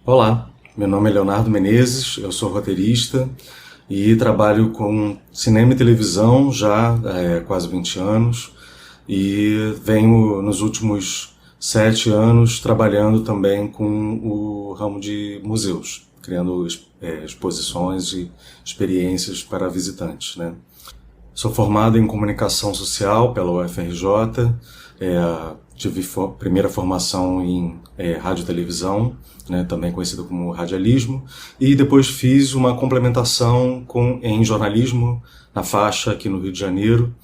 Olá, meu nome é Leonardo Menezes, eu sou roteirista e trabalho com cinema e televisão já há quase 20 anos e venho nos últimos 7 anos trabalhando também com o ramo de museus, criando exposições e experiências para visitantes, né? Sou formado em comunicação social pela UFRJ, tive primeira formação em rádio e televisão, né, também conhecida como radialismo, e depois fiz uma complementação em jornalismo na faixa aqui no Rio de Janeiro.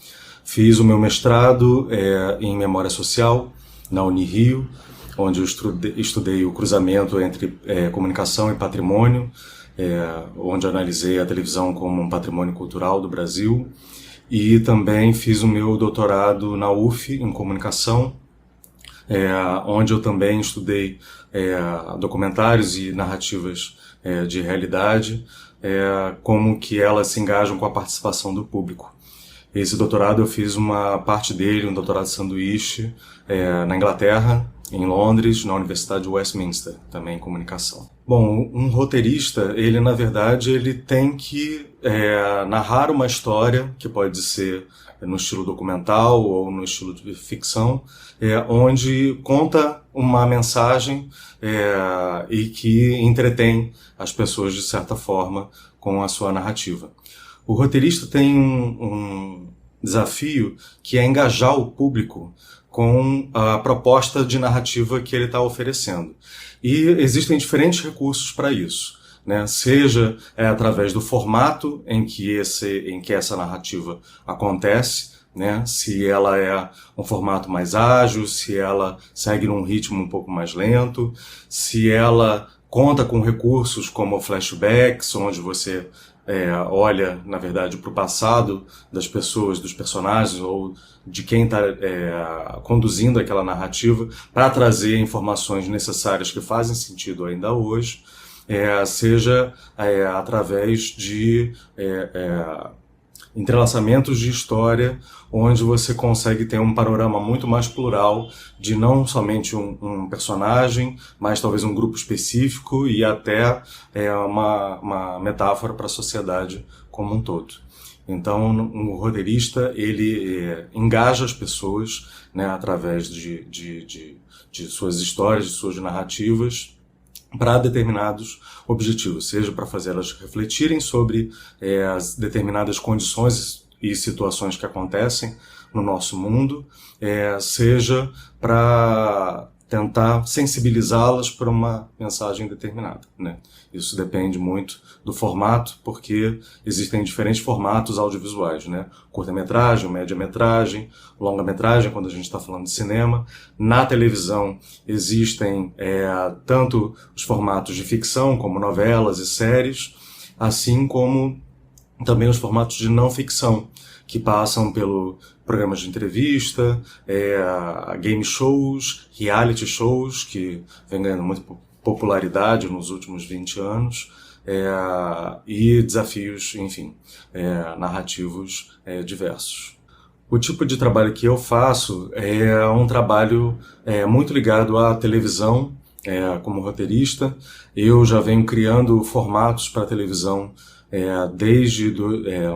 Fiz o meu mestrado em memória social na Unirio, onde eu estudei o cruzamento entre comunicação e patrimônio, onde analisei a televisão como um patrimônio cultural do Brasil. E também fiz o meu doutorado na UF em comunicação, onde eu também estudei documentários e narrativas de realidade, como que elas se engajam com a participação do público. Esse doutorado eu fiz uma parte dele, um doutorado de sanduíche, na Inglaterra, em Londres, na Universidade de Westminster, também em comunicação. Bom, um roteirista, ele na verdade, ele tem que narrar uma história, que pode ser no estilo documental ou no estilo de ficção, onde conta uma mensagem e que entretém as pessoas de certa forma com a sua narrativa. O roteirista tem um desafio que é engajar o público com a proposta de narrativa que ele está oferecendo. E existem diferentes recursos para isso, né? Seja através do formato em que essa narrativa acontece, né? Se ela é um formato mais ágil, se ela segue num ritmo um pouco mais lento, se ela conta com recursos como flashbacks, onde você olha, na verdade, para o passado das pessoas, dos personagens ou de quem está conduzindo aquela narrativa para trazer informações necessárias que fazem sentido ainda hoje, seja através de entrelaçamentos de história, onde você consegue ter um panorama muito mais plural de não somente um personagem, mas talvez um grupo específico e até uma metáfora para a sociedade como um todo. Então, o roteirista, ele engaja as pessoas, né, através de suas histórias, de suas narrativas, para determinados objetivos, seja para fazer elas refletirem sobre as determinadas condições e situações que acontecem no nosso mundo, seja para tentar sensibilizá-las para uma mensagem determinada, né? Isso depende muito do formato, porque existem diferentes formatos audiovisuais, né? Curta-metragem, média-metragem, longa-metragem, quando a gente está falando de cinema. Na televisão existem tanto os formatos de ficção, como novelas e séries, assim como também os formatos de não ficção, que passam pelo programas de entrevista, game shows, reality shows, que vem ganhando muita popularidade nos últimos 20 anos, e desafios, enfim, narrativos diversos. O tipo de trabalho que eu faço é um trabalho muito ligado à televisão, como roteirista. Eu já venho criando formatos para televisão desde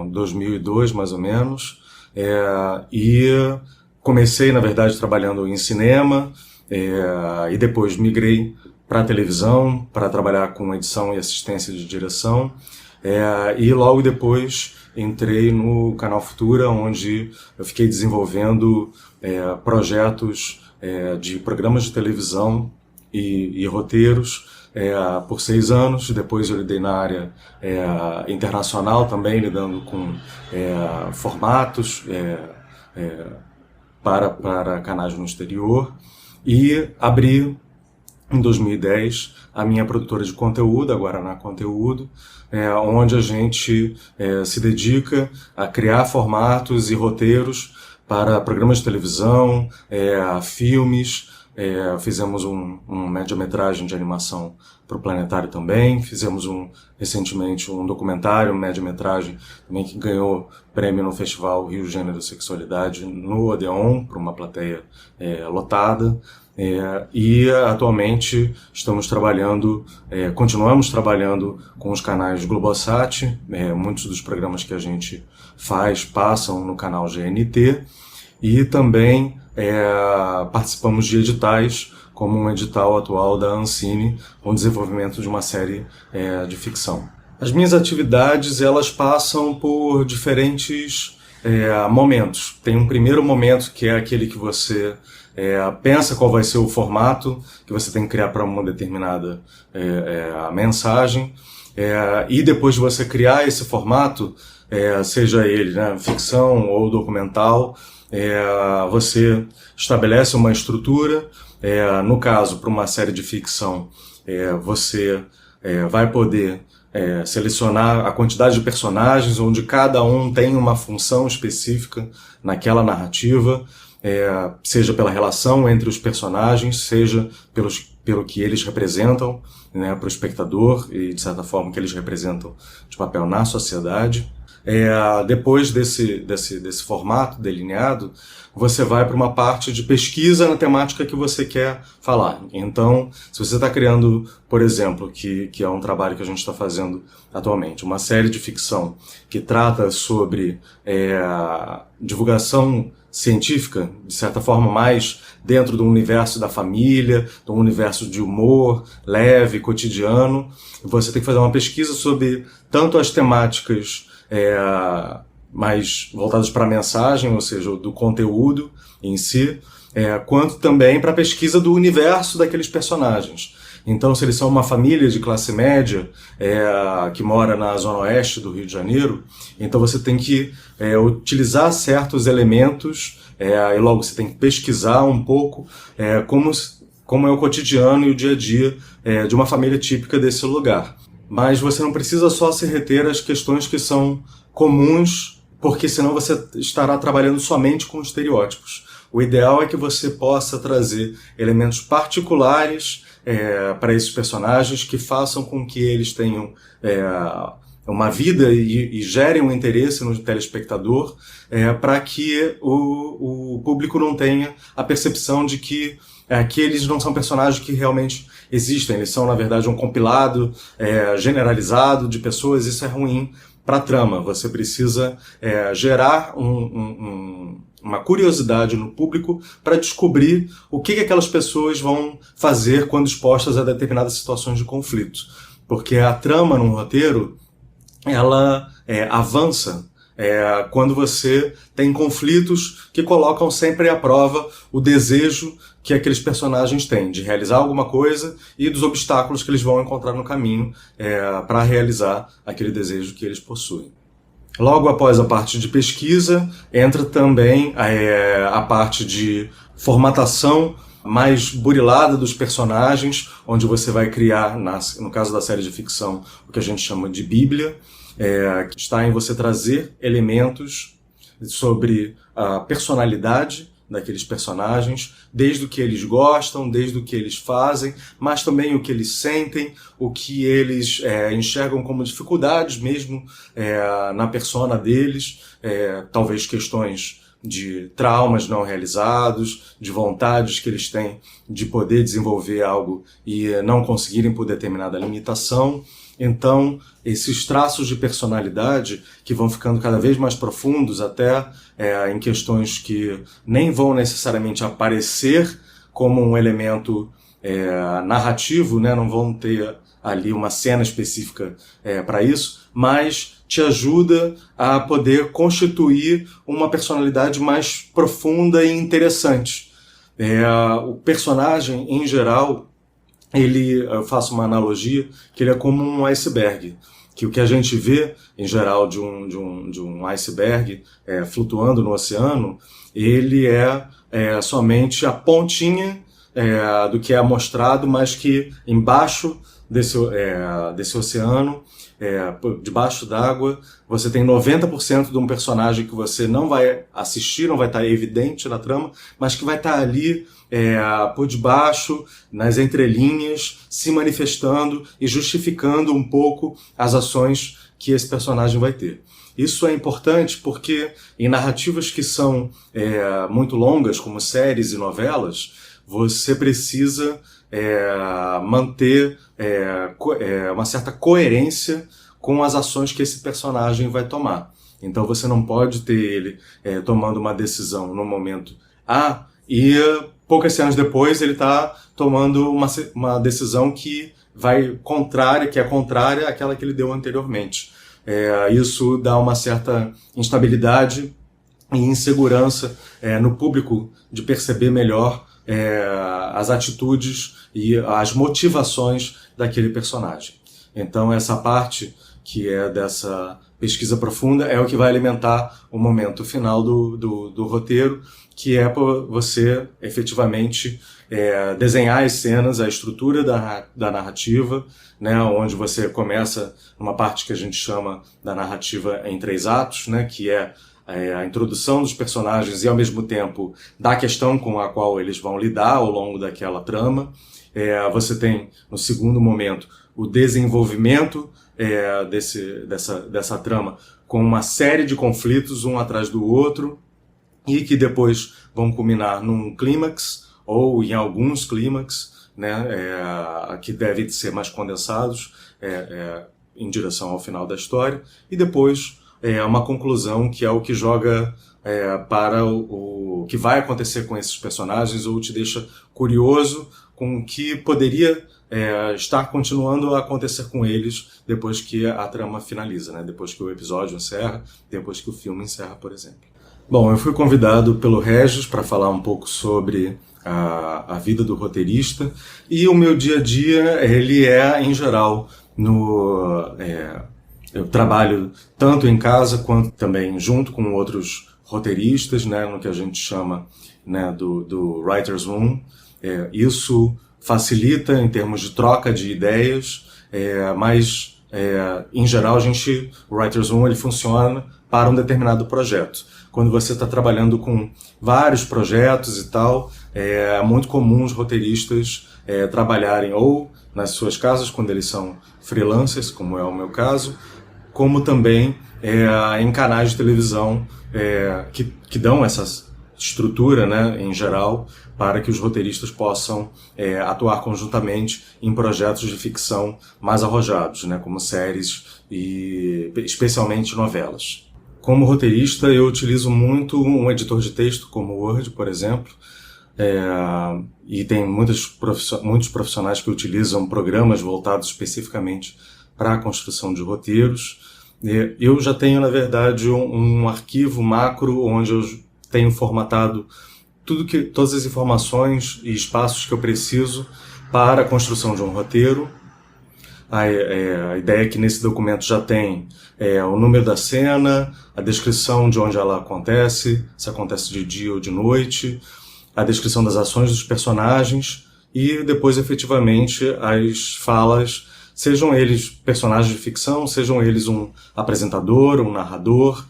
2002, mais ou menos, e comecei, na verdade, trabalhando em cinema, e depois migrei para a televisão, para trabalhar com edição e assistência de direção, e logo depois entrei no Canal Futura, onde eu fiquei desenvolvendo projetos de programas de televisão e roteiros, por 6 anos. Depois eu lidei na área internacional também, lidando com formatos para canais no exterior, e abri em 2010 a minha produtora de conteúdo, a Guaraná Conteúdo, onde a gente se dedica a criar formatos e roteiros para programas de televisão, filmes. Fizemos um média-metragem de animação para o Planetário também, fizemos recentemente um documentário, um média-metragem também que ganhou prêmio no Festival Rio Gênero e Sexualidade no Odeon, para uma plateia lotada. E atualmente continuamos trabalhando com os canais Globosat. Muitos dos programas que a gente faz passam no canal GNT, e também participamos de editais, como um edital atual da Ancine, com o desenvolvimento de uma série de ficção. As minhas atividades, elas passam por diferentes momentos. Tem um primeiro momento, que é aquele que você pensa qual vai ser o formato que você tem que criar para uma determinada mensagem, e depois de você criar esse formato, seja ele, né, ficção ou documental, você estabelece uma estrutura. No caso, para uma série de ficção, você vai poder selecionar a quantidade de personagens, onde cada um tem uma função específica naquela narrativa, seja pela relação entre os personagens, seja pelo que eles representam, né, para o espectador, e de certa forma que eles representam de papel na sociedade. Depois desse formato delineado, você vai para uma parte de pesquisa na temática que você quer falar. Então, se você está criando, por exemplo, que é um trabalho que a gente está fazendo atualmente, uma série de ficção que trata sobre divulgação científica, de certa forma mais dentro do universo da família, do universo de humor leve, cotidiano, você tem que fazer uma pesquisa sobre tanto as temáticas mais voltadas para a mensagem, ou seja, do conteúdo em si, quanto também para a pesquisa do universo daqueles personagens. Então, se eles são uma família de classe média que mora na zona oeste do Rio de Janeiro, então você tem que utilizar certos elementos, e logo você tem que pesquisar um pouco como é o cotidiano e o dia a dia de uma família típica desse lugar. Mas você não precisa só se reter às questões que são comuns, porque senão você estará trabalhando somente com estereótipos. O ideal é que você possa trazer elementos particulares para esses personagens, que façam com que eles tenham uma vida e gerem um interesse no telespectador, para que o público não tenha a percepção de que eles não são personagens que realmente existem. Eles são, na verdade, um compilado generalizado de pessoas. Isso é ruim para a trama. Você precisa gerar uma curiosidade no público para descobrir o que aquelas pessoas vão fazer quando expostas a determinadas situações de conflito. Porque a trama num roteiro, ela avança quando você tem conflitos que colocam sempre à prova o desejo que aqueles personagens têm de realizar alguma coisa e dos obstáculos que eles vão encontrar no caminho para realizar aquele desejo que eles possuem. Logo após a parte de pesquisa, entra também a parte de formatação mais burilada dos personagens, onde você vai criar, no caso da série de ficção, o que a gente chama de Bíblia, que está em você trazer elementos sobre a personalidade daqueles personagens, desde o que eles gostam, desde o que eles fazem, mas também o que eles sentem, o que eles enxergam como dificuldades mesmo na persona deles, talvez questões de traumas não realizados, de vontades que eles têm de poder desenvolver algo e não conseguirem por determinada limitação. Então, esses traços de personalidade que vão ficando cada vez mais profundos, até em questões que nem vão necessariamente aparecer como um elemento narrativo, né? Não vão ter ali uma cena específica para isso, mas te ajuda a poder constituir uma personalidade mais profunda e interessante. O personagem, em geral, eu faço uma analogia, que ele é como um iceberg, que o que a gente vê, em geral, de um iceberg flutuando no oceano, ele é somente a pontinha do que é mostrado, mas que embaixo desse oceano, debaixo d'água, você tem 90% de um personagem que você não vai assistir, não vai estar evidente na trama, mas que vai estar ali por debaixo, nas entrelinhas, se manifestando e justificando um pouco as ações que esse personagem vai ter. Isso é importante porque em narrativas que são muito longas, como séries e novelas, você precisa manter uma certa coerência com as ações que esse personagem vai tomar. Então você não pode ter ele tomando uma decisão no momento A e poucas cenas depois ele está tomando uma decisão que é contrária àquela que ele deu anteriormente. Isso dá uma certa instabilidade e insegurança no público de perceber melhor as atitudes e as motivações daquele personagem. Então essa parte que é dessa pesquisa profunda é o que vai alimentar o momento final do roteiro, que é para você efetivamente desenhar as cenas, a estrutura da narrativa, né, onde você começa numa parte que a gente chama da narrativa em 3 atos, né, que é a introdução dos personagens e, ao mesmo tempo, da questão com a qual eles vão lidar ao longo daquela trama. Você tem, no segundo momento, o desenvolvimento dessa trama com uma série de conflitos, um atrás do outro, e que depois vão culminar num clímax, ou em alguns clímax, né, que devem ser mais condensados em direção ao final da história, e depois uma conclusão que é o que joga para o que vai acontecer com esses personagens, ou te deixa curioso com o que poderia estar continuando a acontecer com eles depois que a trama finaliza, né? Depois que o episódio encerra, depois que o filme encerra, por exemplo. Bom, eu fui convidado pelo Regis para falar um pouco sobre a vida do roteirista, e o meu dia a dia, ele em geral, eu trabalho tanto em casa quanto também junto com outros roteiristas, né, no que a gente chama, né, do Writer's Room. Isso facilita em termos de troca de ideias, mas em geral o Writer's Room ele funciona para um determinado projeto. Quando você está trabalhando com vários projetos e tal, é muito comum os roteiristas trabalharem ou nas suas casas, quando eles são freelancers, como é o meu caso, como também em canais de televisão que dão essa estrutura, né, em geral, para que os roteiristas possam atuar conjuntamente em projetos de ficção mais arrojados, né, como séries e especialmente novelas. Como roteirista, eu utilizo muito um editor de texto, como o Word, por exemplo, e tem muitos profissionais que utilizam programas voltados especificamente para a construção de roteiros. Eu já tenho, na verdade, um arquivo macro onde eu tenho formatado todas as informações e espaços que eu preciso para a construção de um roteiro. A ideia é que nesse documento já tem o número da cena, a descrição de onde ela acontece, se acontece de dia ou de noite, a descrição das ações dos personagens e depois, efetivamente, as falas, sejam eles personagens de ficção, sejam eles um apresentador, um narrador,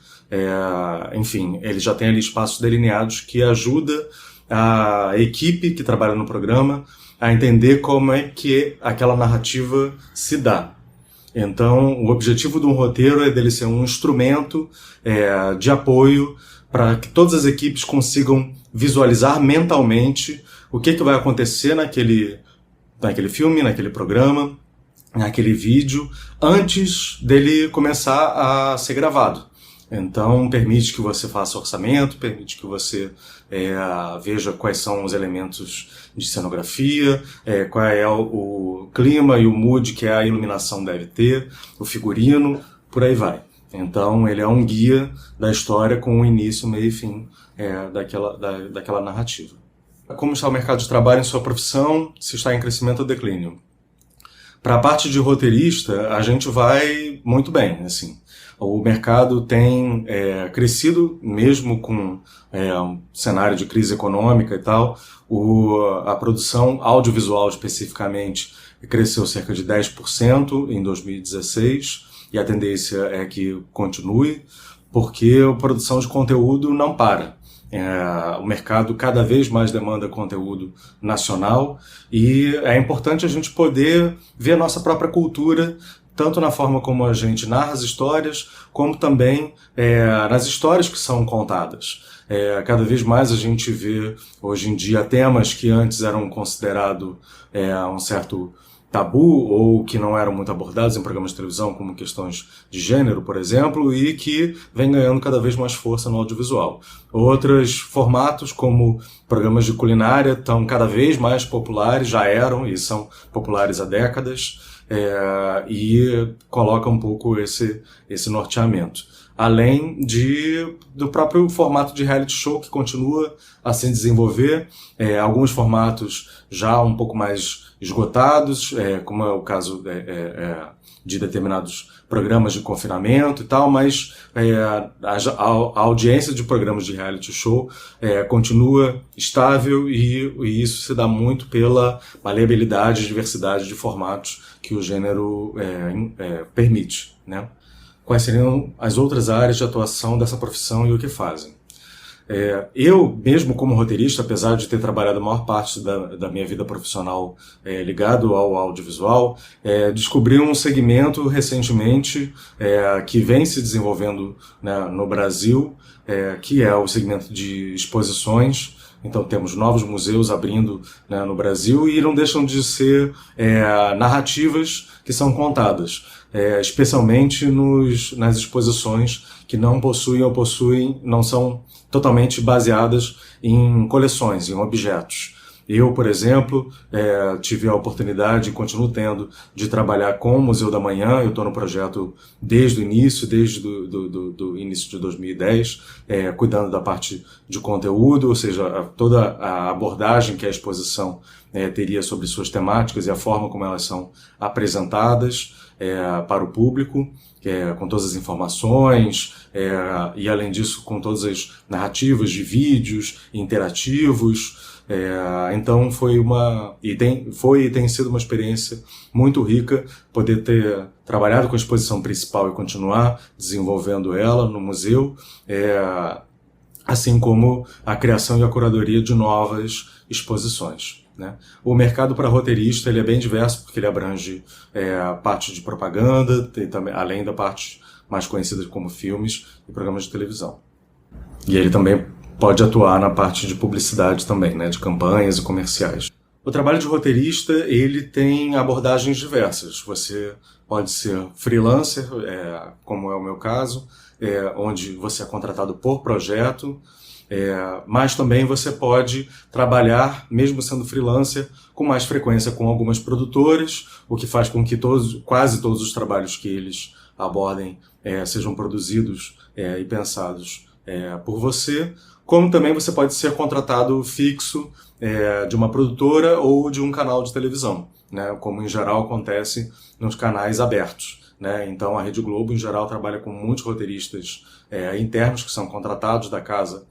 enfim, ele já tem ali espaços delineados que ajuda a equipe que trabalha no programa a entender como é que aquela narrativa se dá. Então, o objetivo de um roteiro é dele ser um instrumento de apoio para que todas as equipes consigam visualizar mentalmente o que vai acontecer naquele filme, naquele programa, naquele vídeo, antes dele começar a ser gravado. Então, permite que você faça orçamento, permite que você veja quais são os elementos de cenografia, qual é o clima e o mood que a iluminação deve ter, o figurino, por aí vai. Então, ele é um guia da história com o início, meio e fim daquela narrativa. Como está o mercado de trabalho em sua profissão, se está em crescimento ou declínio? Para a parte de roteirista, a gente vai muito bem, assim. O mercado tem crescido, mesmo com um cenário de crise econômica e tal. A produção audiovisual, especificamente, cresceu cerca de 10% em 2016, e a tendência é que continue, porque a produção de conteúdo não para. O mercado cada vez mais demanda conteúdo nacional, e é importante a gente poder ver a nossa própria cultura tanto na forma como a gente narra as histórias, como também nas histórias que são contadas. Cada vez mais a gente vê, hoje em dia, temas que antes eram considerados um certo tabu ou que não eram muito abordados em programas de televisão, como questões de gênero, por exemplo, e que vem ganhando cada vez mais força no audiovisual. Outros formatos, como programas de culinária, estão cada vez mais populares, já eram e são populares há décadas, e coloca um pouco esse norteamento. Além do próprio formato de reality show, que continua a se desenvolver, alguns formatos já um pouco mais esgotados, como é o caso de determinados programas de confinamento e tal, mas a audiência de programas de reality show continua estável e isso se dá muito pela maleabilidade e diversidade de formatos que o gênero permite, né? Quais seriam as outras áreas de atuação dessa profissão e o que fazem? Eu, mesmo como roteirista, apesar de ter trabalhado a maior parte da minha vida profissional ligado ao audiovisual, descobri um segmento recentemente que vem se desenvolvendo, né, no Brasil, que é o segmento de exposições. Então temos novos museus abrindo, né, no Brasil e não deixam de ser narrativas que são contadas, especialmente nas exposições que não são totalmente baseadas em coleções, em objetos. Eu, por exemplo, tive a oportunidade, e continuo tendo, de trabalhar com o Museu da Manhã. Eu estou no projeto desde o início, desde do início de 2010, cuidando da parte de conteúdo, ou seja, toda a abordagem que a exposição teria sobre suas temáticas e a forma como elas são apresentadas para o público, com todas as informações, e além disso com todas as narrativas de vídeos interativos. Então tem sido uma experiência muito rica poder ter trabalhado com a exposição principal e continuar desenvolvendo ela no museu, assim como a criação e a curadoria de novas exposições, né? O mercado para roteirista ele é bem diverso, porque ele abrange a parte de propaganda, também, além da parte mais conhecida como filmes e programas de televisão. E ele também pode atuar na parte de publicidade também, né, de campanhas e comerciais. O trabalho de roteirista ele tem abordagens diversas. Você pode ser freelancer, como é o meu caso, onde você é contratado por projeto, mas também você pode trabalhar, mesmo sendo freelancer, com mais frequência com algumas produtoras, o que faz com que quase todos os trabalhos que eles abordem sejam produzidos e pensados por você, como também você pode ser contratado fixo de uma produtora ou de um canal de televisão, né, como em geral acontece nos canais abertos, né? Então a Rede Globo em geral trabalha com muitos roteiristas internos que são contratados da casa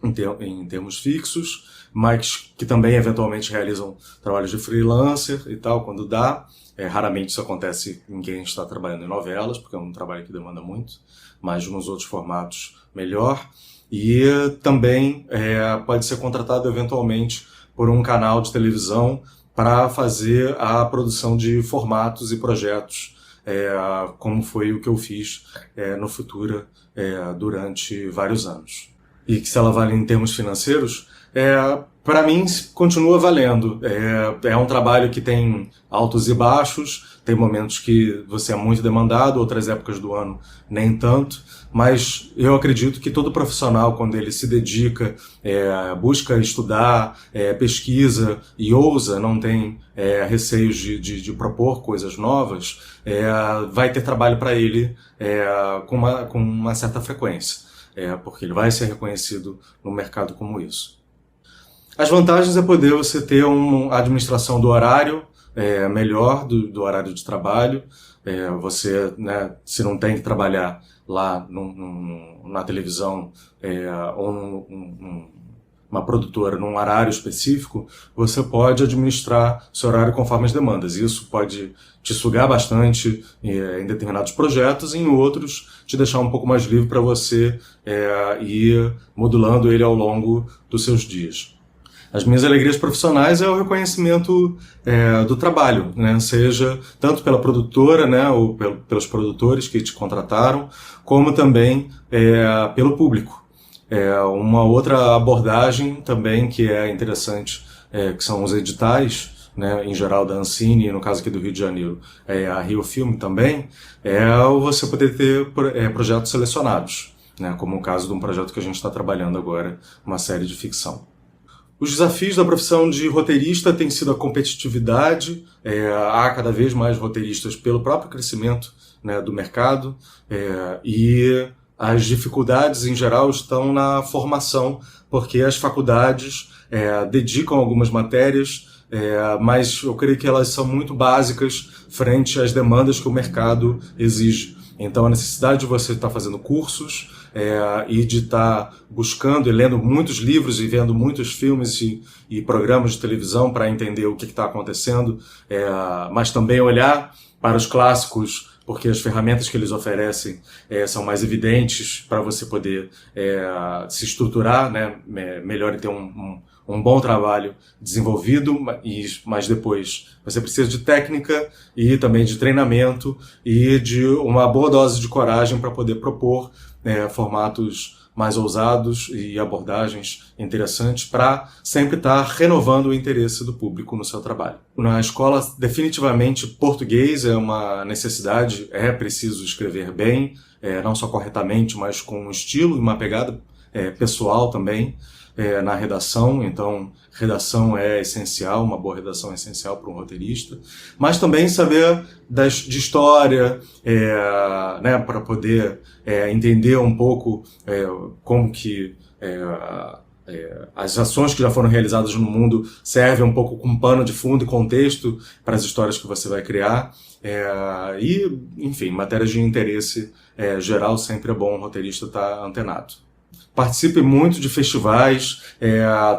em termos fixos, mas que também eventualmente realizam trabalhos de freelancer e tal, quando dá. Raramente isso acontece em quem está trabalhando em novelas, porque é um trabalho que demanda muito, mas nos outros formatos melhor. E também pode ser contratado eventualmente por um canal de televisão para fazer a produção de formatos e projetos, como foi o que eu fiz no Futura durante vários anos. E que se ela vale em termos financeiros, para mim continua valendo. É um trabalho que tem altos e baixos, tem momentos que você é muito demandado, outras épocas do ano nem tanto, mas eu acredito que todo profissional, quando ele se dedica, busca estudar, pesquisa e ousa, não tem receios de propor coisas novas, vai ter trabalho para ele com uma certa frequência, porque ele vai ser reconhecido no mercado como isso. As vantagens é poder você ter uma administração do horário melhor, do horário de trabalho. Você, né, se não tem que trabalhar lá na televisão ou uma produtora num horário específico, você pode administrar seu horário conforme as demandas. Isso pode te sugar bastante em determinados projetos e em outros te deixar um pouco mais livre para você ir modulando ele ao longo dos seus dias. As minhas alegrias profissionais é o reconhecimento do trabalho, né? Seja tanto pela produtora, né, ou pelos produtores que te contrataram, como também pelo público. Uma outra abordagem também que é interessante, que são os editais, né, em geral da Ancine, no caso aqui do Rio de Janeiro, a Rio Film também, você poder ter projetos selecionados, né, como o caso de um projeto que a gente está trabalhando agora, uma série de ficção. Os desafios da profissão de roteirista têm sido a competitividade, há cada vez mais roteiristas pelo próprio crescimento, né, do mercado, e as dificuldades em geral estão na formação, porque as faculdades dedicam algumas matérias, mas eu creio que elas são muito básicas frente às demandas que o mercado exige. Então, a necessidade de você estar fazendo cursos e de estar buscando e lendo muitos livros e vendo muitos filmes e programas de televisão para entender o que está acontecendo, mas também olhar para os clássicos, porque as ferramentas que eles oferecem são mais evidentes para você poder se estruturar, né, melhor e ter um bom trabalho desenvolvido, mas depois você precisa de técnica e também de treinamento e de uma boa dose de coragem para poder propor formatos mais ousados e abordagens interessantes para sempre estar renovando o interesse do público no seu trabalho. Na escola, definitivamente, português é uma necessidade, é preciso escrever bem, não só corretamente, mas com um estilo e uma pegada pessoal também. Na redação, então redação é essencial, uma boa redação é essencial para um roteirista, mas também saber de história, né, para poder entender um pouco como que as ações que já foram realizadas no mundo servem um pouco como pano de fundo e contexto para as histórias que você vai criar, e, enfim, matérias de interesse geral, sempre é bom um roteirista estar antenado. Participe muito de festivais,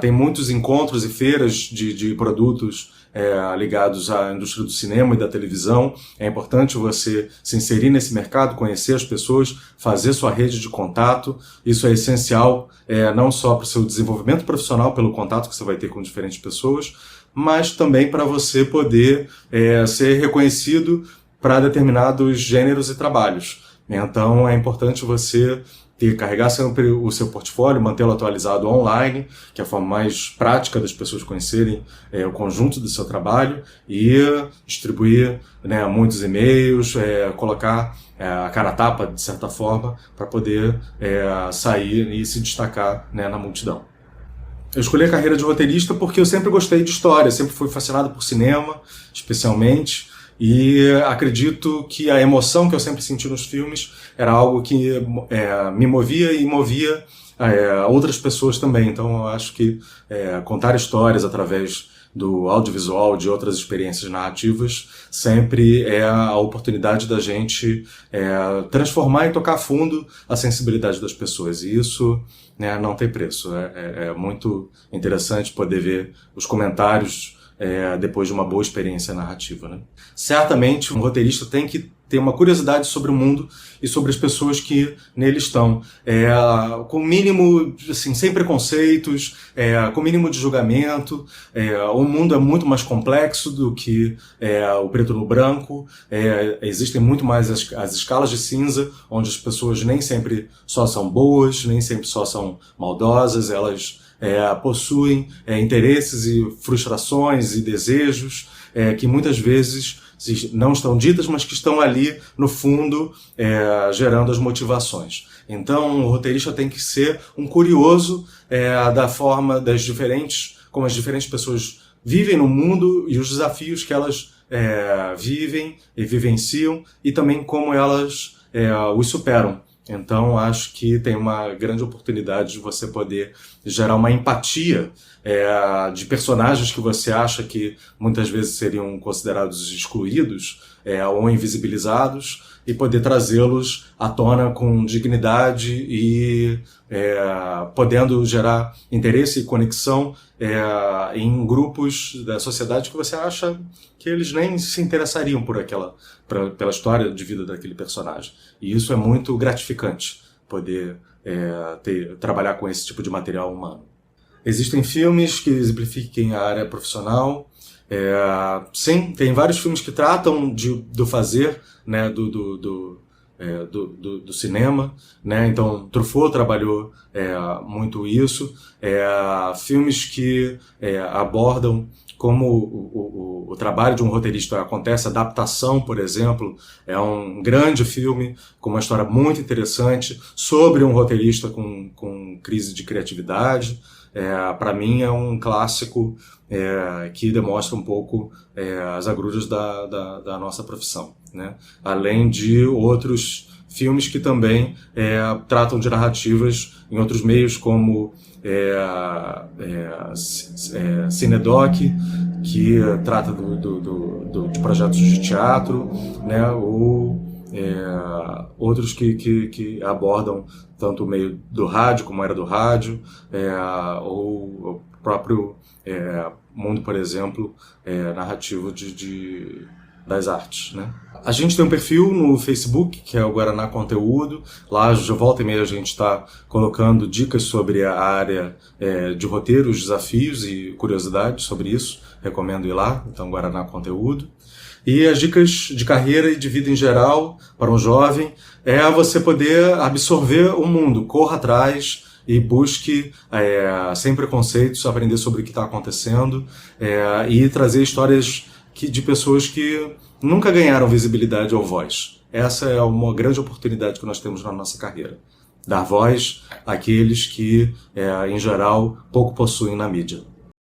tem muitos encontros e feiras de produtos ligados à indústria do cinema e da televisão. É importante você se inserir nesse mercado, conhecer as pessoas, fazer sua rede de contato. Isso é essencial, não só para o seu desenvolvimento profissional, pelo contato que você vai ter com diferentes pessoas, mas também para você poder ser reconhecido para determinados gêneros e trabalhos. Então é importante você carregar sempre o seu portfólio, mantê-lo atualizado online, que é a forma mais prática das pessoas conhecerem o conjunto do seu trabalho, e distribuir, né, muitos e-mails, colocar a cara a tapa, de certa forma, para poder sair e se destacar, né, na multidão. Eu escolhi a carreira de roteirista porque eu sempre gostei de história, sempre fui fascinado por cinema, especialmente, e acredito que a emoção que eu sempre senti nos filmes era algo que me movia e movia outras pessoas também. Então eu acho que contar histórias através do audiovisual, de outras experiências narrativas, sempre é a oportunidade da gente transformar e tocar a fundo a sensibilidade das pessoas. E isso, né, não tem preço. É muito interessante poder ver os comentários depois de uma boa experiência narrativa, né? Certamente, um roteirista tem que ter uma curiosidade sobre o mundo e sobre as pessoas que nele estão, com o mínimo, assim, sem preconceitos, com o mínimo de julgamento. O mundo é muito mais complexo do que o preto no branco. Existem muito mais as escalas de cinza, onde as pessoas nem sempre só são boas, nem sempre só são maldosas, elas possuem interesses e frustrações e desejos que muitas vezes não estão ditas, mas que estão ali no fundo gerando as motivações. Então o roteirista tem que ser um curioso da forma como as diferentes pessoas vivem no mundo e os desafios que elas vivem e vivenciam, e também como elas os superam. Então, acho que tem uma grande oportunidade de você poder gerar uma empatia de personagens que você acha que muitas vezes seriam considerados excluídos ou invisibilizados, e poder trazê-los à tona com dignidade e podendo gerar interesse e conexão em grupos da sociedade que você acha que eles nem se interessariam pela história de vida daquele personagem. E isso é muito gratificante, poder trabalhar com esse tipo de material humano. Existem filmes que exemplifiquem a área profissional. Sim, tem vários filmes que tratam do fazer, né, do cinema, né? Então Truffaut trabalhou muito isso. Filmes que abordam como o trabalho de um roteirista acontece. Adaptação, por exemplo, é um grande filme com uma história muito interessante sobre um roteirista com crise de criatividade. Para mim é um clássico que demonstra um pouco as agruras da nossa profissão, né? Além de outros filmes que também tratam de narrativas em outros meios, como Cinedoc, que trata de projetos de teatro, né? Ou outros que abordam tanto o meio do rádio, como era do rádio, ou o próprio mundo, por exemplo, narrativo das artes, né? A gente tem um perfil no Facebook, que é o Guaraná Conteúdo. Lá, de volta e meia, a gente está colocando dicas sobre a área de roteiro, os desafios e curiosidades sobre isso. Recomendo ir lá, então Guaraná Conteúdo. E as dicas de carreira e de vida em geral para um jovem é você poder absorver o mundo, corra atrás e busque, sem preconceitos, aprender sobre o que está acontecendo e trazer histórias de pessoas que nunca ganharam visibilidade ou voz. Essa é uma grande oportunidade que nós temos na nossa carreira. Dar voz àqueles que, em geral, pouco possuem na mídia.